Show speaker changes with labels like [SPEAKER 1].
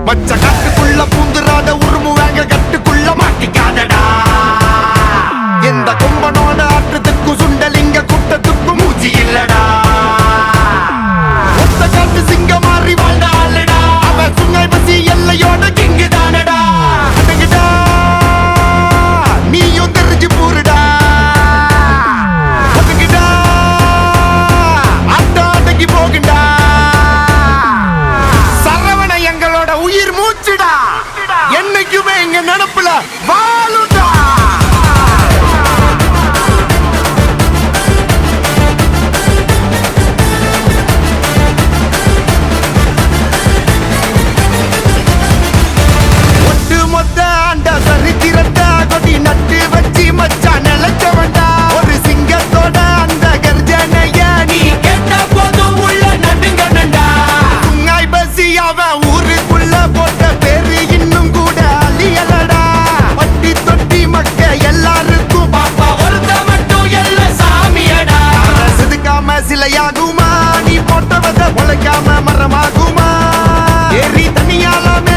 [SPEAKER 1] பச்ச காட்டுக்குள்ள பூந்துராத உருமுவாங்க கட்டுக்குள்ள மாட்டிக்காதடா எந்த கொம்பனோட ஆற்றத்துக்கு சுண்டலிங்க கூட்டத்துக்கு மூச்சு இல்லடா ஒத்த காட்டு சிங்க மாறி வாழ்ந்த ஆளுடா அவன் சுங்காய் பசி எல்லையோட கிங்கு தானடா அடங்குடா நீயும் தெரிஞ்சு போருடா ஒதுங்குடா ஆட்டம் அடங்கி போகுண்டா சரவண எங்களோட உயிர் மூச்சுடா என்னைக்குமே எங்க நினப்புல வாழுடா ஒட்டு மொத்த ஆண்ட சரித்திரத்தா கொடி நட்டு வச்சு மச்சா நிலச்சவன்டா ஒரு சிங்கத்தோட அந்த கர்ஜனைய நீ கேட்ட போதும் உள்ள நடுங்கனண்டா சுங்காய் பசி அவன் ஊருக்குள்ள போட்ட பேரு இன்னும் கூட அழியலடா பட்டி தொட்டி மக்க எல்லாருக்கும் பாப்பா ஒருத்த மட்டும் எல்ல சாமியடா செதுக்காம சிலையாகுமா நீ போட்டவத உழைக்காம மரமாகுமா ஏறி தனியாலாமே